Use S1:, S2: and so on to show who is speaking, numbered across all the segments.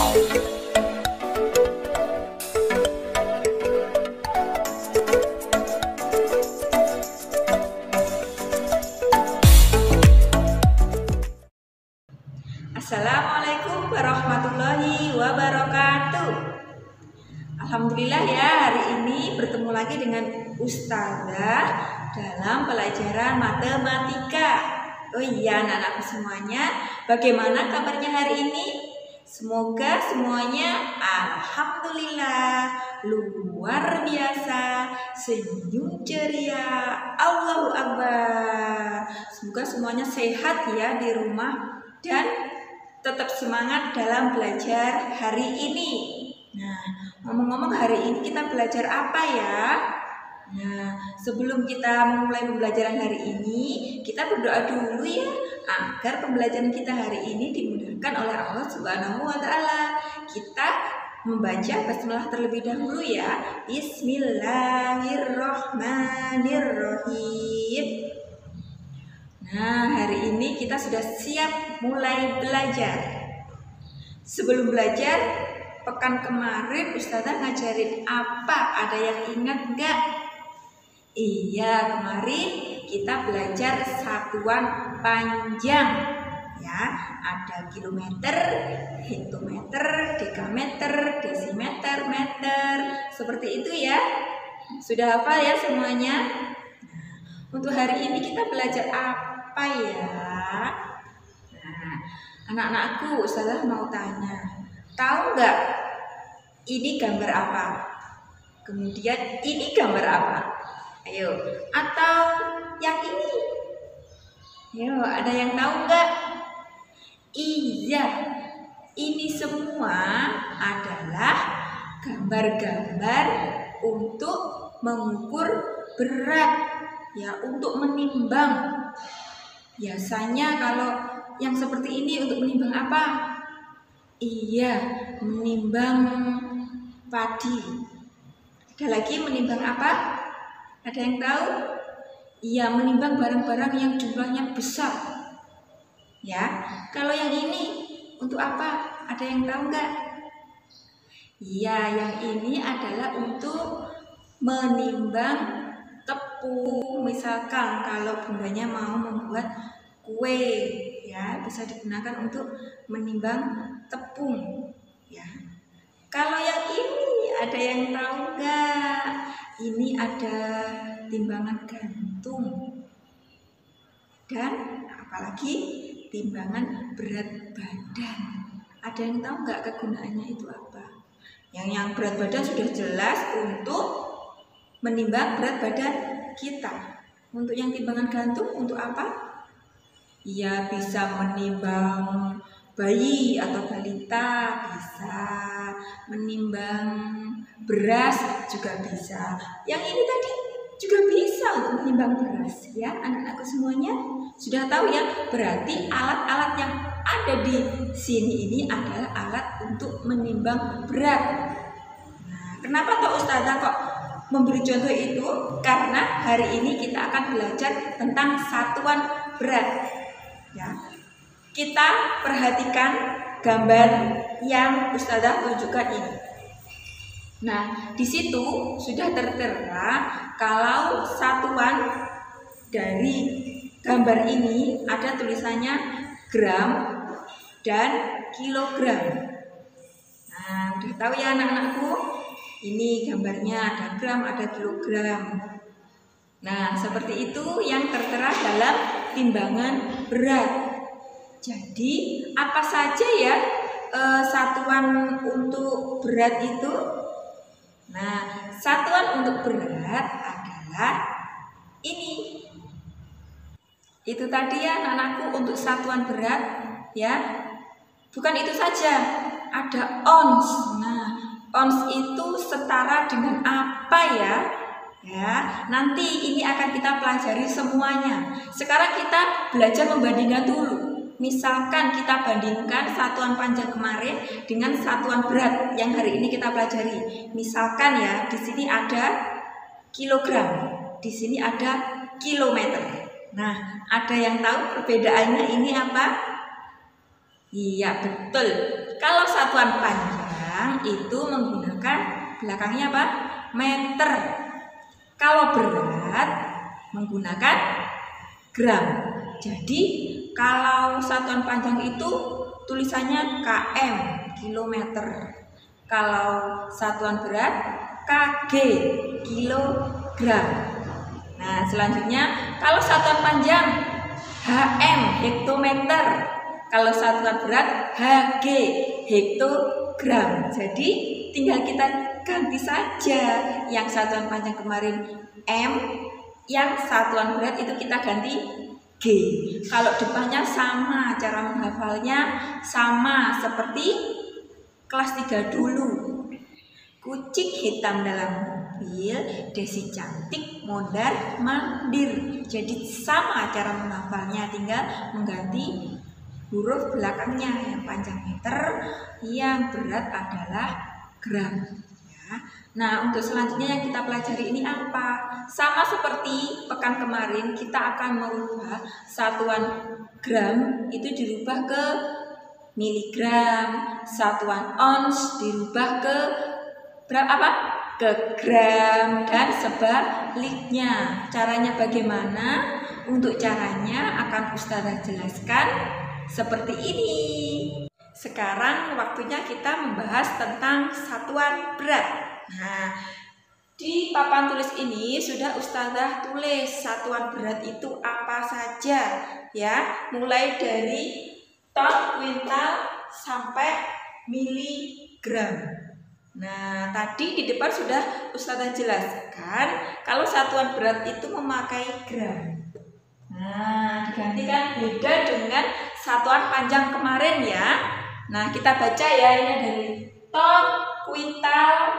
S1: Assalamualaikum warahmatullahi wabarakatuh. Alhamdulillah ya, hari ini bertemu lagi dengan Ustazah dalam pelajaran matematika. Oh iya anak-anakku semuanya, bagaimana kabarnya hari ini? Semoga semuanya alhamdulillah luar biasa, senyum ceria, Allahu Akbar. Semoga semuanya sehat ya di rumah dan tetap semangat dalam belajar hari ini. Nah, ngomong-ngomong hari ini kita belajar apa ya? Nah, sebelum kita memulai pembelajaran hari ini, kita berdoa dulu ya agar pembelajaran kita hari ini dimudahkan oleh Allah Subhanahu wa taala. Kita membaca basmalah terlebih dahulu ya. Bismillahirrahmanirrahim. Nah, hari ini kita sudah siap mulai belajar. Sebelum belajar, pekan kemarin Ustazah ngajarin apa? Ada yang ingat nggak? Iya, kemarin kita belajar satuan panjang. Ya, ada kilometer, hektometer, dekameter, desimeter, meter. Seperti itu ya. Sudah hafal ya semuanya? Nah, untuk hari ini kita belajar apa ya? Nah, anak-anakku, Ustazah mau tanya, tahu nggak ini gambar apa? Kemudian ini gambar apa? Ayo, atau yang ini? Ayo, ada yang tahu nggak? Iya, ini semua adalah gambar-gambar untuk mengukur berat, ya, untuk menimbang. Biasanya kalau yang seperti ini untuk menimbang apa? Iya, menimbang padi. Ada lagi menimbang apa? Ada yang tahu? Iya, menimbang barang-barang yang jumlahnya besar. Ya, kalau yang ini untuk apa? Ada yang tahu nggak? Iya, yang ini adalah untuk menimbang tepung. Misalkan kalau bundanya mau membuat kue, ya, bisa digunakan untuk menimbang tepung, ya. Kalau yang ini ada yang tahu nggak? Ini ada timbangan gantung dan apalagi timbangan berat badan. Ada yang tahu nggak kegunaannya itu apa? Yang berat badan sudah jelas untuk menimbang berat badan kita. Untuk yang timbangan gantung untuk apa? Ya, bisa menimbang bayi atau balita, bisa menimbang beras juga bisa. Yang ini tadi juga bisa untuk menimbang beras ya. Anak-anakku semuanya sudah tahu ya. Berarti alat-alat yang ada di sini ini adalah alat untuk menimbang berat. Nah, kenapa kok Ustazah kok memberi contoh itu? Karena hari ini kita akan belajar tentang satuan berat. Ya, kita perhatikan gambar yang Ustazah tunjukkan ini. Nah, di situ sudah tertera kalau satuan dari gambar ini ada tulisannya gram dan kilogram. Nah, udah tahu ya anak-anakku? Ini gambarnya ada gram, ada kilogram. Nah, seperti itu yang tertera dalam timbangan berat. Jadi, apa saja ya satuan untuk berat itu? Nah, satuan untuk berat adalah ini. Itu tadi ya anak-anakku untuk satuan berat ya. Bukan itu saja, ada ons. Nah, ons itu setara dengan apa ya? Ya, nanti ini akan kita pelajari semuanya. Sekarang kita belajar membandingkan dulu. Misalkan kita bandingkan satuan panjang kemarin dengan satuan berat yang hari ini kita pelajari. Misalkan ya, di sini ada kilogram, di sini ada kilometer. Nah, ada yang tahu perbedaannya ini apa? Iya, betul. Kalau satuan panjang itu menggunakan belakangnya apa? Meter. Kalau berat menggunakan gram. Jadi kalau satuan panjang itu tulisannya km, kilometer. Kalau satuan berat kg, kilogram. Nah, selanjutnya kalau satuan panjang hm, hektometer. Kalau satuan berat hg, hektogram. Jadi tinggal kita ganti saja. Yang satuan panjang kemarin m, yang satuan berat itu kita ganti G. Kalau depannya sama, cara menghafalnya sama seperti kelas 3 dulu. Kucing hitam dalam mobil, Desi cantik, mondar mandir. Jadi sama cara menghafalnya, tinggal mengganti huruf belakangnya. Yang panjang meter, yang berat adalah gram. Nah, untuk selanjutnya yang kita pelajari ini apa? Sama seperti pekan kemarin, kita akan merubah satuan gram itu dirubah ke miligram, satuan ons dirubah ke berapa? Ke gram, dan sebaliknya. Caranya bagaimana? Untuk caranya akan Ustazah jelaskan seperti ini. Sekarang waktunya kita membahas tentang satuan berat. Nah, di papan tulis ini sudah Ustazah tulis satuan berat itu apa saja, ya, mulai dari ton, kuintal sampai miligram. Nah, tadi di depan sudah Ustazah jelaskan kalau satuan berat itu memakai gram. Nah, digantikan beda dengan satuan panjang kemarin ya. Nah, kita baca ya, ini dari ton, kuintal,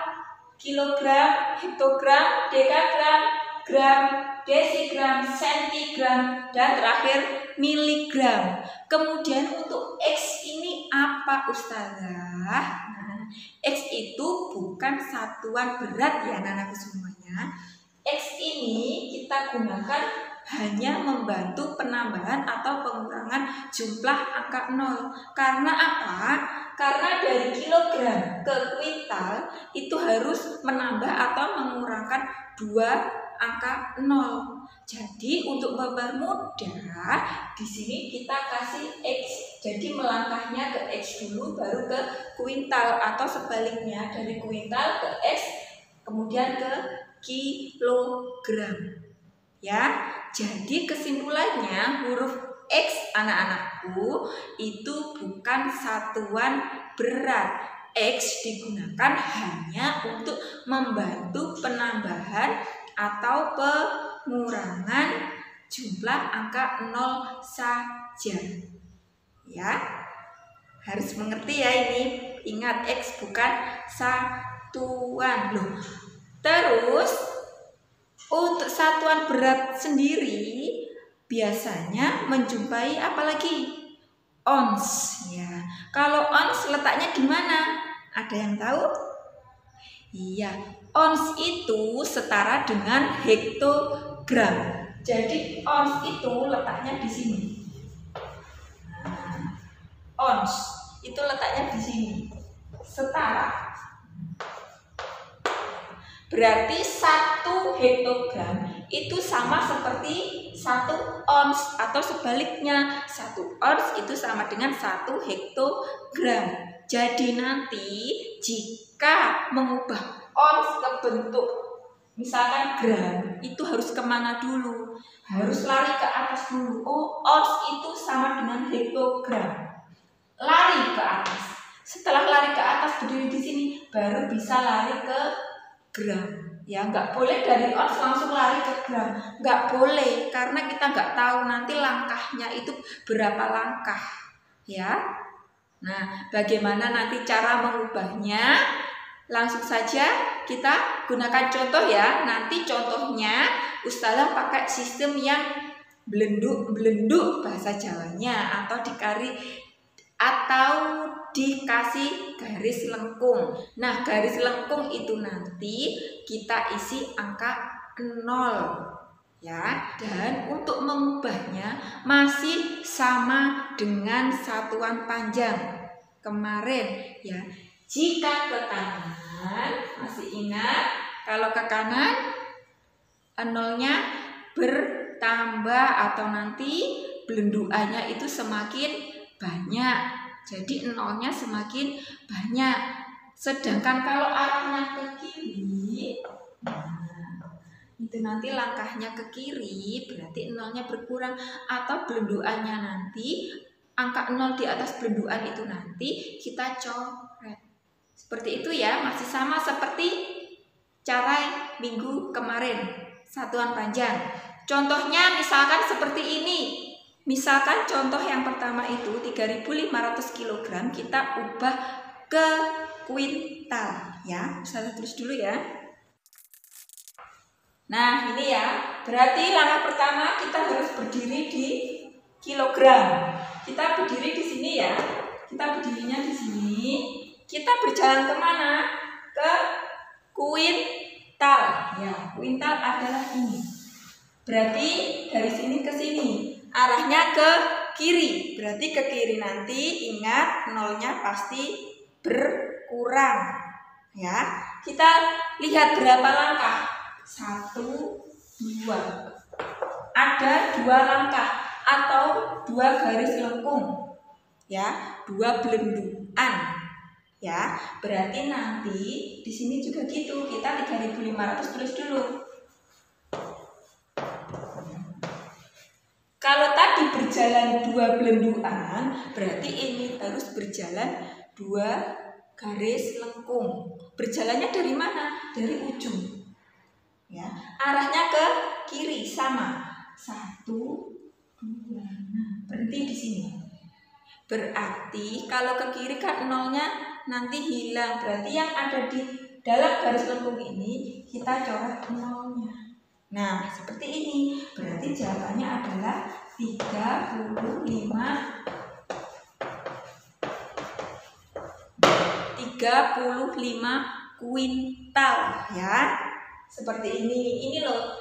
S1: kilogram, hektogram, dekagram, gram, desigram, sentigram, dan terakhir miligram. Kemudian untuk X ini apa Ustazah? Nah, X itu bukan satuan berat ya anak-anakku semuanya. X ini kita gunakan hanya membantu penambahan atau pengurangan jumlah angka 0. Karena apa? Karena dari kilogram ke kuintal itu harus menambah atau mengurangkan 2 angka 0. Jadi untuk mempermudah di sini kita kasih X. Jadi melangkahnya ke X dulu baru ke kuintal, atau sebaliknya dari kuintal ke X kemudian ke kilogram. Ya, jadi kesimpulannya huruf X anak-anakku itu bukan satuan berat. X digunakan hanya untuk membantu penambahan atau pengurangan jumlah angka 0 saja. Ya, harus mengerti ya ini. Ingat, X bukan satuan loh. Terus untuk satuan berat sendiri biasanya menjumpai apalagi ons ya. Kalau ons letaknya di mana? Ada yang tahu? Iya, ons itu setara dengan hektogram. Jadi ons itu letaknya di sini. Nah, ons itu letaknya di sini. Setara. Berarti 1 hektogram itu sama seperti 1 ons, atau sebaliknya 1 ons itu sama dengan 1 hektogram. Jadi nanti jika mengubah ons ke bentuk misalkan gram, itu harus kemana dulu? Harus lari ke atas dulu. Oh, ons itu sama dengan hektogram. Lari ke atas. Setelah lari ke atas berdiri di sini, baru bisa lari ke gram. Ya, nggak boleh dari ons langsung lari ke gram, nggak boleh, karena kita nggak tahu nanti langkahnya itu berapa langkah ya. Nah, bagaimana nanti cara mengubahnya? Langsung saja kita gunakan contoh ya. Nanti contohnya Ustazah pakai sistem yang belenduk bahasa Jawanya, atau dikasih garis lengkung. Nah, garis lengkung itu nanti kita isi angka 0 ya. Dan untuk mengubahnya masih sama dengan satuan panjang. kemarin ya. Jika ke kanan, masih ingat kalau ke kanan nolnya bertambah atau nanti belenduannya itu semakin banyak. Jadi nolnya semakin banyak. Sedangkan kalau arahnya ke kiri, itu nanti langkahnya ke kiri, berarti nolnya berkurang atau belenduannya nanti angka 0 di atas belenduan itu nanti kita coret. Seperti itu ya, masih sama seperti cara minggu kemarin, satuan panjang. Contohnya misalkan seperti ini. Misalkan contoh yang pertama itu 3.500 kg kita ubah ke kuintal ya. Saya tulis dulu ya. Nah, ini ya. Berarti langkah pertama kita harus berdiri di kilogram. Kita berdiri di sini ya. Kita berdirinya di sini. Kita berjalan kemana? Ke kuintal. Ya, kuintal adalah ini. Berarti dari sini ke sini. Arahnya ke kiri. Berarti ke kiri nanti ingat nolnya pasti berkurang. Ya. Kita lihat berapa langkah? 1, 2. Ada 2 langkah atau 2 garis lengkung. Ya, 2 belenduan. Ya, berarti nanti di sini juga gitu. Kita 3.500 tulis dulu. Kalau tadi berjalan 2 belenduan, berarti ini harus berjalan 2 garis lengkung. Berjalannya dari mana? Dari ujung. Ya, arahnya ke kiri sama. 1, 2. Nah, berhenti di sini. Berarti kalau ke kiri kan nolnya nanti hilang. Berarti yang ada di dalam garis lengkung ini kita coret nolnya. Nah, seperti ini. Berarti jawabannya adalah 35 kuintal ya. Seperti ini. Ini loh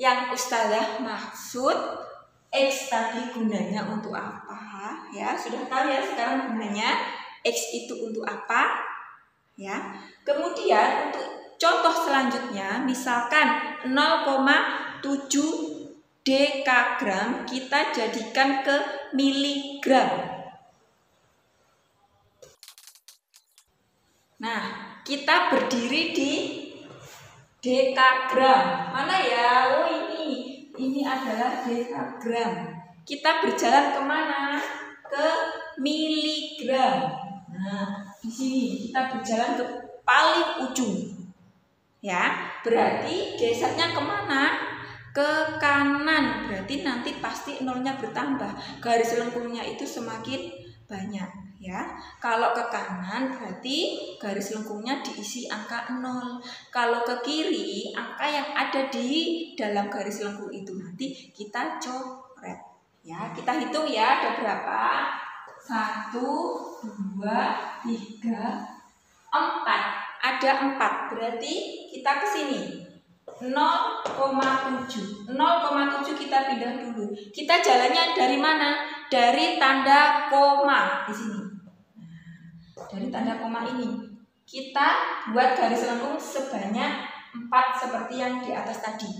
S1: yang Ustazah maksud. X tadi gunanya untuk apa ya? Sudah tahu ya sekarang gunanya X itu untuk apa ya. Kemudian untuk contoh selanjutnya misalkan 0,7 dekagram kita jadikan ke miligram. Nah, kita berdiri di dekagram. Mana ya? Oh ini adalah dekagram. Kita berjalan kemana? Ke miligram. Nah, di sini kita berjalan ke paling ujung. Ya, berarti gesernya kemana? Ke kanan. Berarti nanti pasti nolnya bertambah. Garis lengkungnya itu semakin banyak. Ya, kalau ke kanan berarti garis lengkungnya diisi angka 0. Kalau ke kiri, angka yang ada di dalam garis lengkung itu nanti kita coret. Ya, kita hitung ya ada berapa? 1, 2, 3, 4. Ada 4. Berarti kita ke sini. 0,7 kita pindah dulu. Kita jalannya dari mana? Dari tanda koma di sini. Dari tanda koma ini kita buat garis lengkung sebanyak 4 seperti yang di atas tadi.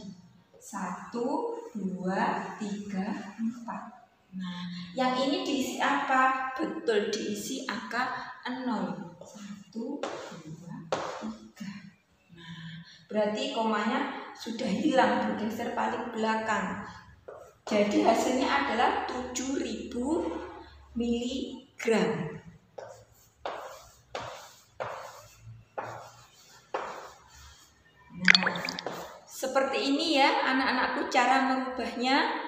S1: 1, 2, 3, 4. Nah, yang ini diisi apa? Betul, diisi angka 0. 1, 2, 3. Nah, berarti komanya sudah hilang, bergeser paling belakang. Jadi hasilnya adalah 7.000 miligram. Nah, seperti ini ya anak-anakku cara merubahnya.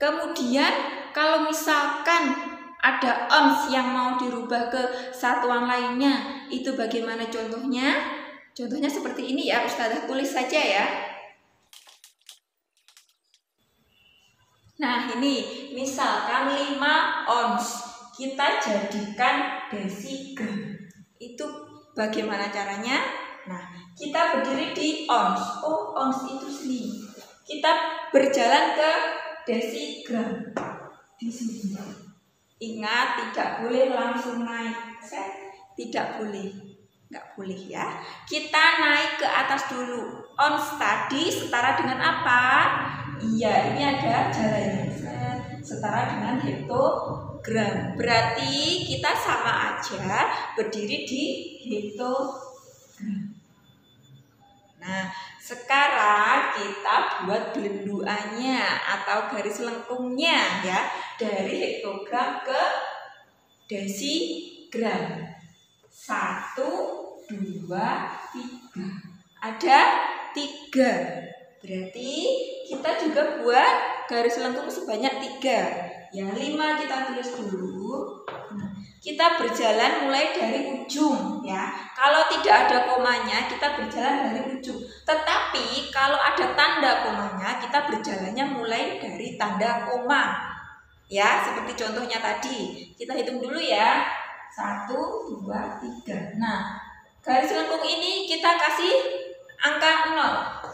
S1: Kemudian kalau misalkan ada ons yang mau dirubah ke satuan lainnya, itu bagaimana contohnya? Contohnya seperti ini ya, Ustazah tulis saja ya. Nah ini misalkan 5 ons kita jadikan desigram. Itu bagaimana caranya? Nah, kita berdiri di ons. Oh, ons itu sini. Kita berjalan ke desigram di sini. Ingat, tidak boleh langsung naik. Tidak boleh. Nggak boleh ya. Kita naik ke atas dulu. Ons tadi setara dengan apa? Iya, ini ada jalannya. Setara dengan hektogram. Berarti kita sama aja berdiri di hektogram. Nah, sekarang kita buat belenduannya atau garis lengkungnya ya, dari hektogram ke desigram. 1, 2, 3. Ada 3. Berarti kita juga buat garis lengkung sebanyak 3. Yang 5 kita tulis dulu. Kita berjalan mulai dari ujung ya. Kalau tidak ada komanya, kita berjalan dari ujung. Tetapi kalau ada tanda komanya, kita berjalannya mulai dari tanda koma. Ya, seperti contohnya tadi. Kita hitung dulu ya. 1, 2, 3. Nah, garis lengkung ini kita kasih angka 0.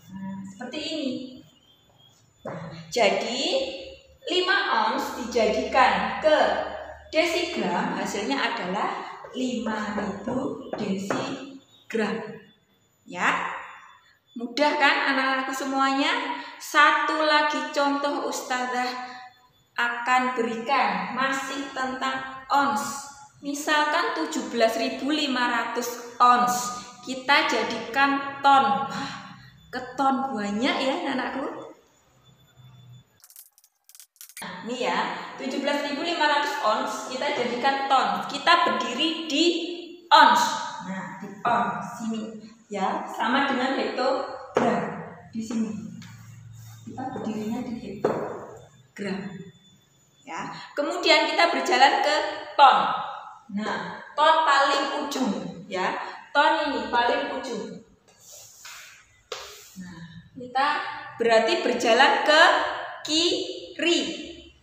S1: Nah, seperti ini. Jadi 5 ons dijadikan ke desigram, hasilnya adalah 5.000 desigram. Ya, mudah kan anak-anakku semuanya? Satu lagi contoh Ustazah akan berikan masih tentang ons. Misalkan 17.500 ons kita jadikan ton. Keton banyak ya anak-anakku. Nah, ini ya, 17.500 ons kita jadikan ton. Kita berdiri di ons. Nah, di ons sini ya, sama dengan hektogram di sini. Kita berdirinya di hektogram. Ya. Kemudian kita berjalan ke ton. Nah, ton paling ujung ya. Ton ini paling ujung. Nah, kita berarti berjalan ke kiri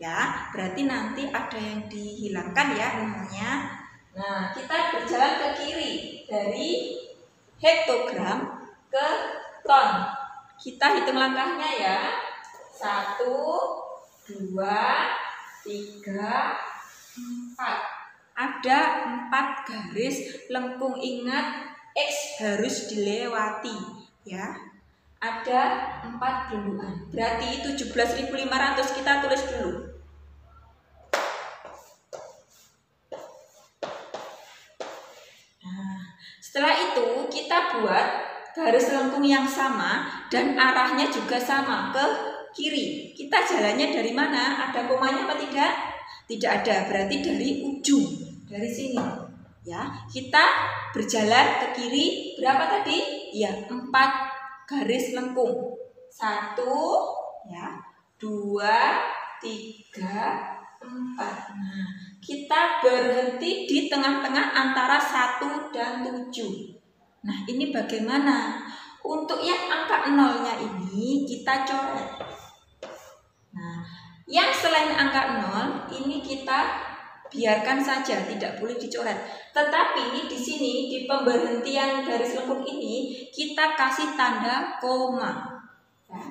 S1: ya. Berarti nanti ada yang dihilangkan ya namanya. Nah, kita berjalan ke kiri dari hektogram ke ton. Kita hitung langkahnya ya. 1, 2, 3, 4. Ada 4 garis lengkung. Ingat, X harus dilewati ya. Ada 4 belenduan. Berarti 17.500 kita tulis dulu. Nah, setelah itu kita buat garis lengkung yang sama dan arahnya juga sama ke kiri. Kita jalannya dari mana? Ada komanya apa tidak? Tidak ada, berarti dari ujung, dari sini. Ya, kita berjalan ke kiri berapa tadi? Ya, 4 garis lengkung. 1, ya, 2, 3, 4. Nah, kita berhenti di tengah-tengah antara 1 dan 7. Nah, ini bagaimana? Untuk yang angka 0-nya ini kita coret. Nah, yang selain angka 0 ini kita biarkan saja, tidak boleh dicoret. Tetapi di sini di pemberhentian garis lengkung ini kita kasih tanda koma. Ya.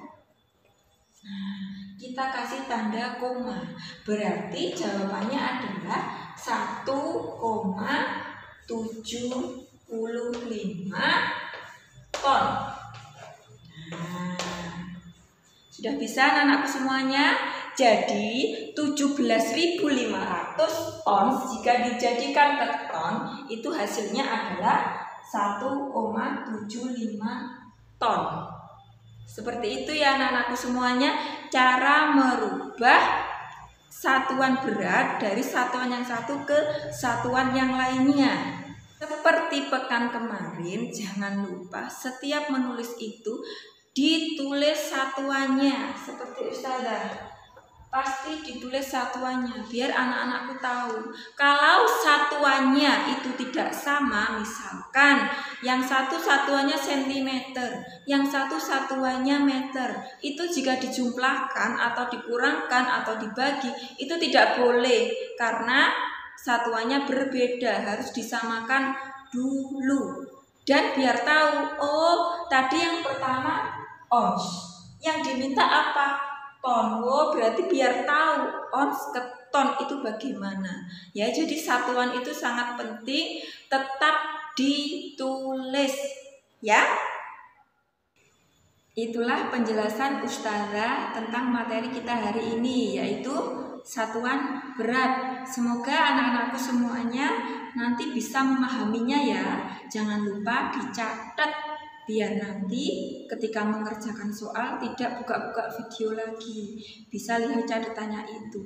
S1: Nah, kita kasih tanda koma. Berarti jawabannya adalah 1,75 ton. Nah, sudah bisa anak-anakku semuanya? Jadi 17.500 ton jika dijadikan ke ton itu hasilnya adalah 1,75 ton. Seperti itu ya anak-anakku semuanya, cara merubah satuan berat dari satuan yang satu ke satuan yang lainnya. Seperti pekan kemarin, jangan lupa setiap menulis itu ditulis satuannya. Seperti Ustazah, pasti ditulis satuannya biar anak-anakku tahu. Kalau satuannya itu tidak sama, misalkan yang satu satuannya sentimeter, yang satu satuannya meter, itu jika dijumlahkan atau dikurangkan atau dibagi itu tidak boleh karena satuannya berbeda, harus disamakan dulu. Dan biar tahu, oh tadi yang pertama ons, yang diminta apa? ton. Oh, berarti biar tahu ons ke ton itu bagaimana. Ya, jadi satuan itu sangat penting, tetap ditulis. Ya. Itulah penjelasan Ustazah tentang materi kita hari ini, yaitu satuan berat. Semoga anak-anakku semuanya nanti bisa memahaminya ya. Jangan lupa dicatat biar nanti ketika mengerjakan soal tidak buka-buka video lagi. Bisa lihat catatannya itu.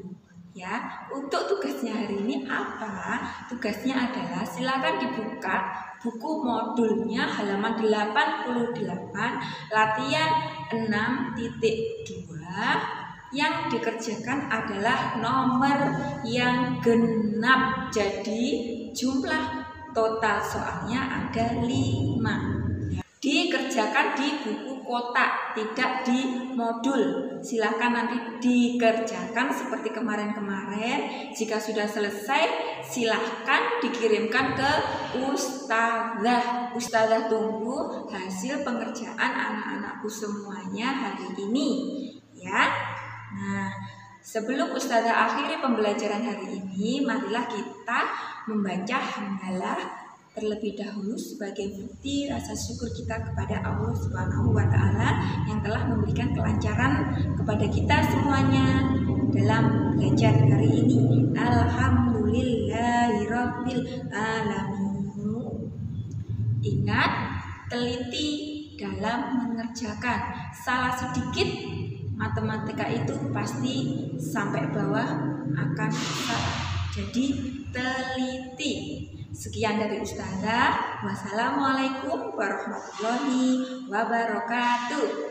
S1: Ya, untuk tugasnya hari ini apa? Tugasnya adalah silakan dibuka buku modulnya halaman 88, latihan 6.2. Yang dikerjakan adalah nomor yang genap. Jadi jumlah total soalnya ada 5. Dikerjakan di buku kotak, tidak di modul. Silakan nanti dikerjakan seperti kemarin-kemarin. Jika sudah selesai, silakan dikirimkan ke Ustazah. Ustazah tunggu hasil pengerjaan anak-anakku semuanya hari ini, ya. Nah, sebelum Ustazah akhiri pembelajaran hari ini, marilah kita membaca hamdalah terlebih dahulu sebagai bukti rasa syukur kita kepada Allah Subhanahu wa Ta'ala yang telah memberikan kelancaran kepada kita semuanya dalam belajar hari ini. Alhamdulillahirabbil alamin. Ingat, teliti dalam mengerjakan. Salah sedikit matematika itu pasti sampai bawah akan salah. Jadi teliti. Sekian dari Ustazah. Wassalamualaikum warahmatullahi wabarakatuh.